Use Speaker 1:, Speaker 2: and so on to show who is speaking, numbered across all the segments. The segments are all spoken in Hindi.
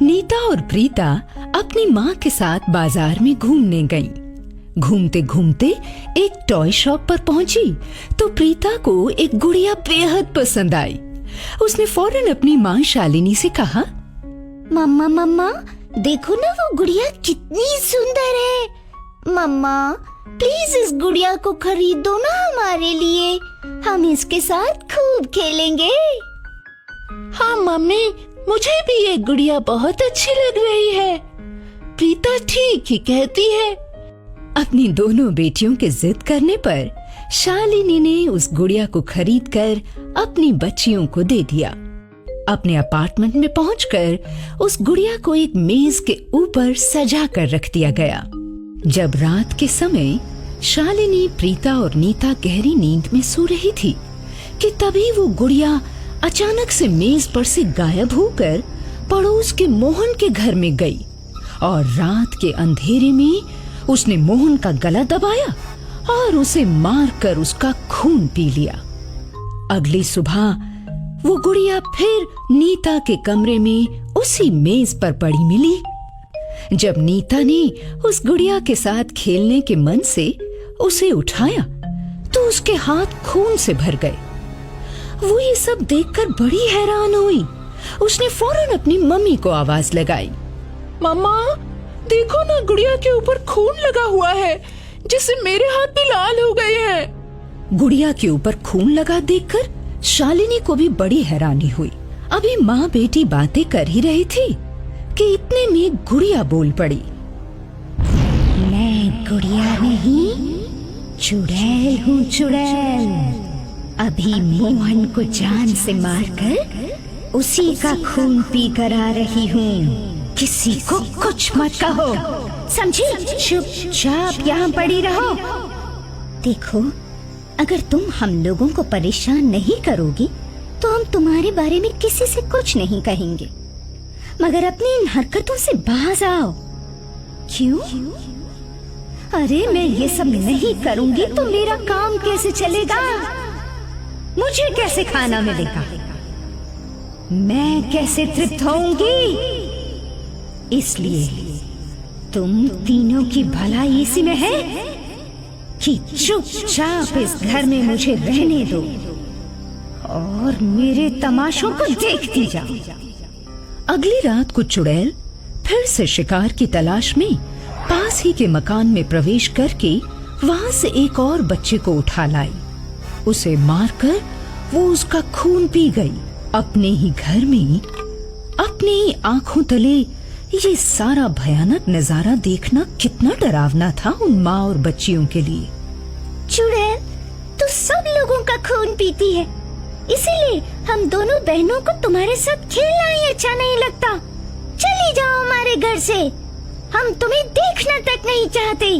Speaker 1: नीता और प्रीता अपनी माँ के साथ बाजार में घूमने गईं। घूमते घूमते एक टॉय शॉप पर पहुंची तो प्रीता को एक गुड़िया बेहद पसंद आई। उसने फौरन अपनी माँ शालिनी से कहा,
Speaker 2: मम्मा मम्मा देखो ना वो गुड़िया कितनी सुंदर है। मम्मा प्लीज इस गुड़िया को खरीद दो ना हमारे लिए, हम इसके साथ खूब खेलेंगे।
Speaker 3: हाँ मम्मी, मुझे भी ये गुड़िया बहुत अच्छी लग रही है। प्रीता ठीक ही कहती है।
Speaker 1: अपनी दोनों बेटियों के जिद करने पर शालिनी ने उस गुड़िया को खरीदकर अपनी बच्चियों को दे दिया। अपने अपार्टमेंट में पहुंचकर उस गुड़िया को एक मेज के ऊपर सजा कर रख दिया गया। जब रात के समय शालिनी, प्रीता और नीता गहरी नींद में सो रही थी कि तभी वो गुड़िया अचानक से मेज पर से गायब होकर पड़ोस के मोहन के घर में गई और रात के अंधेरे में उसने मोहन का गला दबाया और उसे मारकर उसका खून पी लिया। अगली सुबह वो गुड़िया फिर नीता के कमरे में उसी मेज पर पड़ी मिली। जब नीता ने उस गुड़िया के साथ खेलने के मन से उसे उठाया तो उसके हाथ खून से भर गए। वो ये सब देखकर बड़ी हैरान हुई। उसने फौरन अपनी मम्मी को आवाज लगाई,
Speaker 3: मम्मा देखो ना, गुड़िया के ऊपर खून लगा हुआ है जिससे मेरे हाथ भी लाल हो गए हैं।
Speaker 1: गुड़िया के ऊपर खून लगा देखकर शालिनी को भी बड़ी हैरानी हुई। अभी माँ बेटी बातें कर ही रही थी कि इतने में गुड़िया बोल पड़ी,
Speaker 2: मैं गुड़िया नहीं, चुड़ैल हूँ, चुड़ैल। अभी मोहन को जान से मारकर उसी का खून पी कर आ रही हूँ। किसी को कुछ मत कहो, समझी? चुपचाप यहाँ पड़ी रहो। देखो, अगर तुम हम लोगों को परेशान नहीं करोगी तो हम तुम्हारे बारे में किसी से कुछ नहीं कहेंगे, मगर अपनी इन हरकतों से बाज आओ। क्यों? अरे मैं ये सब नहीं करूंगी तो मेरा काम कैसे चलेगा? मुझे कैसे खाना मिलेगा? मैं कैसे तृप्त होऊंगी? इसलिए तुम तीनों की भलाई इसी में है कि चुपचाप इस घर में मुझे रहने दो और मेरे तमाशों को देखती जाओ।
Speaker 1: अगली रात को चुड़ैल फिर से शिकार की तलाश में पास ही के मकान में प्रवेश करके वहां से एक और बच्चे को उठा लाई। उसे मारकर वो उसका खून पी गई। अपने ही घर में अपनी ही आंखों तले ये सारा भयानक नजारा देखना कितना डरावना था उन माँ और बच्चियों के लिए।
Speaker 2: चुड़ैल, तू सब लोगों का खून पीती है, इसीलिए हम दोनों बहनों को तुम्हारे साथ खेलना ही अच्छा नहीं लगता। चली जाओ हमारे घर से, हम तुम्हें देखना तक नहीं चाहते।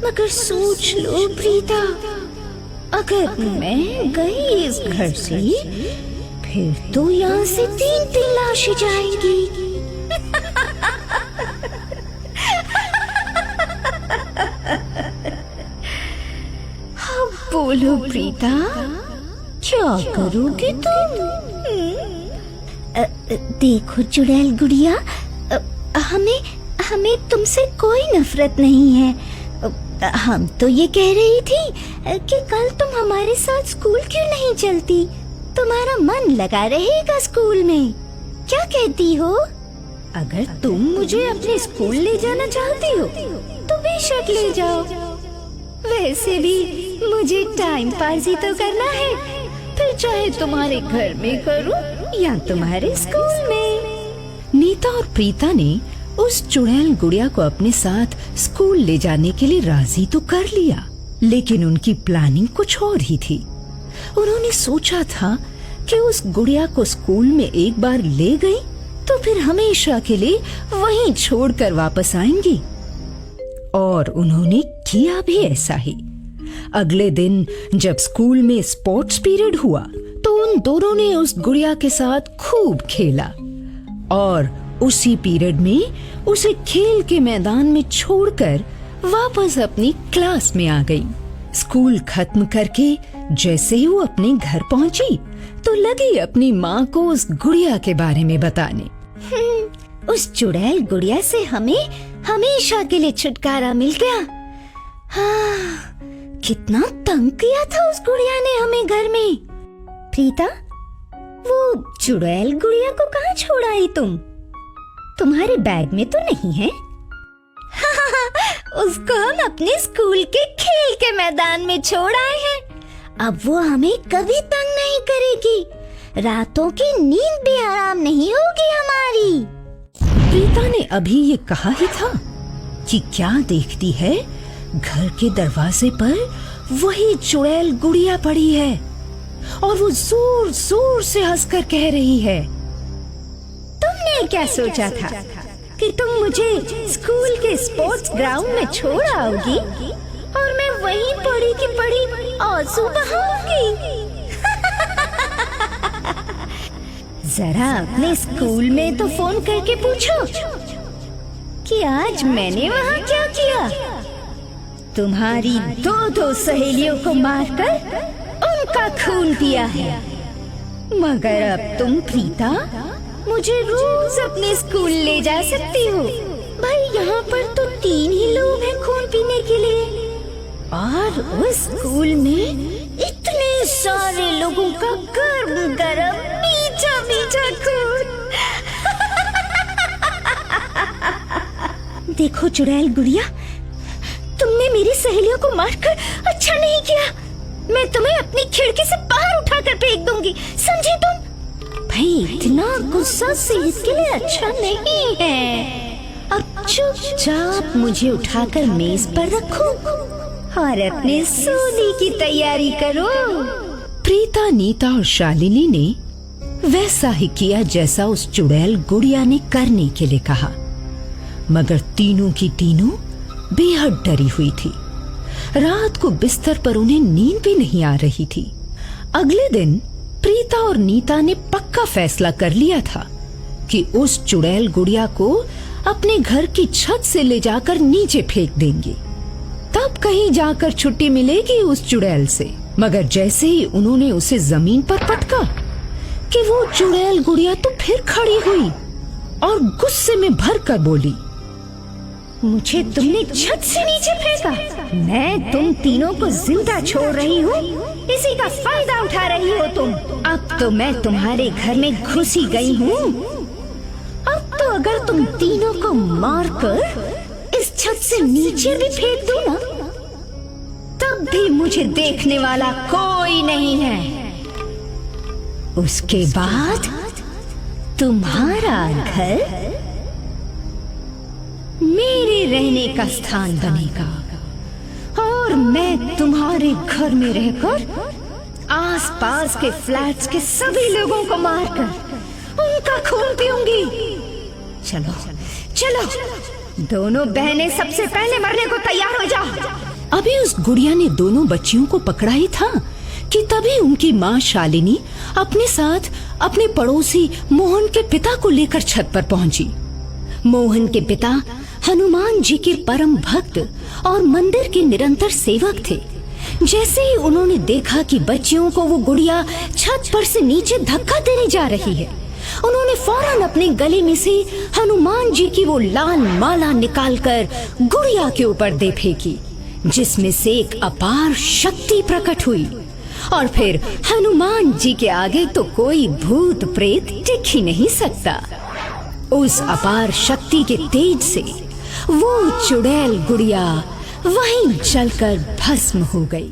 Speaker 2: मगर सोच लो प्रीता, अगर मैं गई इस घर से फिर तो यहाँ से 3 लाशें जाएंगी। हाँ बोलो प्रीता, क्या करोगे तुम? देखो चुड़ैल गुड़िया, हमें तुमसे कोई नफरत नहीं है। हम तो ये कह रही थी कि कल तुम हमारे साथ स्कूल क्यों नहीं चलती? तुम्हारा मन लगा रहेगा स्कूल में, क्या कहती हो? अगर तुम मुझे अपने स्कूल ले जाना चाहती हो तो बेशक ले जाओ। वैसे भी मुझे टाइम पास ही तो करना है, फिर चाहे तुम्हारे घर में करूं या तुम्हारे स्कूल में।
Speaker 1: नीता और प्रीता ने उस चुड़ैल गुड़िया को अपने साथ स्कूल ले जाने के लिए राजी तो कर लिया, लेकिन उनकी प्लानिंग कुछ और ही थी। उन्होंने सोचा था कि उस गुड़िया को स्कूल में एक बार ले गई तो फिर हमेशा के लिए वहीं छोड़कर वापस आएंगी, और उन्होंने किया भी ऐसा ही। अगले दिन जब स्कूल में स्पोर्ट्स पीरियड हुआ तो उन दोनों ने उस गुड़िया के साथ खूब खेला और उसी पीरियड में उसे खेल के मैदान में छोड़कर वापस अपनी क्लास में आ गई। स्कूल खत्म करके जैसे ही वो अपने घर पहुंची तो लगी अपनी माँ को उस गुड़िया के बारे में बताने।
Speaker 2: उस चुड़ैल गुड़िया से हमें हमेशा के लिए छुटकारा मिल गया। हाँ, कितना तंग किया था उस गुड़िया ने हमें घर में। प्रीता, वो चुड़ैल गुड़िया को कहाँ छोड़ आई तुम? तुम्हारे बैग में तो नहीं है? उसको हम अपने स्कूल के खेल के मैदान में छोड़ आए हैं। अब वो हमें कभी तंग नहीं करेगी। रातों की नींद भी आराम नहीं होगी हमारी।
Speaker 1: प्रीता ने अभी ये कहा ही था कि क्या देखती है, घर के दरवाजे पर वही चुड़ैल गुड़िया पड़ी है और वो जोर जोर से हंसकर कह रही है,
Speaker 2: तुमने क्या सोचा था कि तुम मुझे स्कूल के स्पोर्ट्स ग्राउंड में छोड़ आओगी और मैं वहीं पड़ी की पड़ी आंसू बहाऊंगी? जरा अपने स्कूल में तो फोन करके पूछो कि आज मैंने वहाँ क्या किया। तुम्हारी दो सहेलियों को मारकर उनका खून पिया है। मगर अब तुम प्रीता मुझे रोज अपने स्कूल ले जा सकती हो। भाई यहाँ पर तो 3 ही लोग हैं खून पीने के लिए, और उस स्कूल में इतने सारे लोगों का गर्म गर्म मीठा मीठा खून। देखो चुड़ैल गुड़िया, तुमने मेरी सहेलियों को मारकर अच्छा नहीं किया। मैं तुम्हें अपनी खिड़की से बाहर उठाकर फेंक दूंगी, समझी तुम? भाई इतना गुस्सा सेहत के लिए अच्छा नहीं है। अब चुपचाप मुझे उठाकर मेज पर रखो और अपने सोने की तैयारी करो।
Speaker 1: प्रीता, नीता और शालिनी ने वैसा ही किया जैसा उस चुड़ैल गुड़िया ने करने के लिए कहा, मगर तीनों की तीनों बेहद डरी हुई थी। रात को बिस्तर पर उन्हें नींद भी नहीं आ रही थी। अगले दिन प्रीता और नीता ने पक्का फैसला कर लिया था कि उस चुड़ैल गुड़िया को अपने घर की छत से ले जाकर नीचे फेंक देंगे, तब कहीं जाकर छुट्टी मिलेगी उस चुड़ैल से। मगर जैसे ही उन्होंने उसे जमीन पर पटका कि वो चुड़ैल गुड़िया तो फिर खड़ी हुई और गुस्से में भरकर बोली,
Speaker 2: मुझे तुमने छत से नीचे फेंका। मैं तुम तीनों को जिंदा छोड़ रही हूँ, इसी का फायदा उठा रही हो तुम। अब तो मैं तुम्हारे घर में घुस ही गई हूँ। अब तो अगर तुम तीनों को मारकर इस छत से नीचे भी फेंक दूँ ना, तब भी मुझे देखने वाला कोई नहीं है। उसके बाद तुम्हारा घर मेरे रहने का स्थान बनेगा और मैं तुम्हारे घर में रहकर आसपास के फ्लैट्स के सभी लोगों को मारकर उनका खून पीऊंगी। चलो चलो, दोनों बहनें सबसे पहले मरने को तैयार हो जाओ।
Speaker 1: अभी उस गुड़िया ने दोनों बच्चियों को पकड़ा ही था कि तभी उनकी माँ शालिनी अपने साथ अपने पड़ोसी मोहन के पिता को लेकर छत पर पहुंची। मोहन के पिता हनुमान जी के परम भक्त और मंदिर के निरंतर सेवक थे। जैसे ही उन्होंने देखा कि बच्चियों को वो गुड़िया छत पर से नीचे धक्का देने जा रही है, उन्होंने फौरन अपने गले में से हनुमान जी की वो लाल माला निकालकर गुड़िया के ऊपर दे फेंकी, जिसमें से एक अपार शक्ति प्रकट हुई। और फिर हनुमान जी के आगे तो कोई भूत प्रेत टिक ही नहीं सकता। उस अपार शक्ति के तेज से वो चुड़ैल गुड़िया वहीं जलकर भस्म हो गई।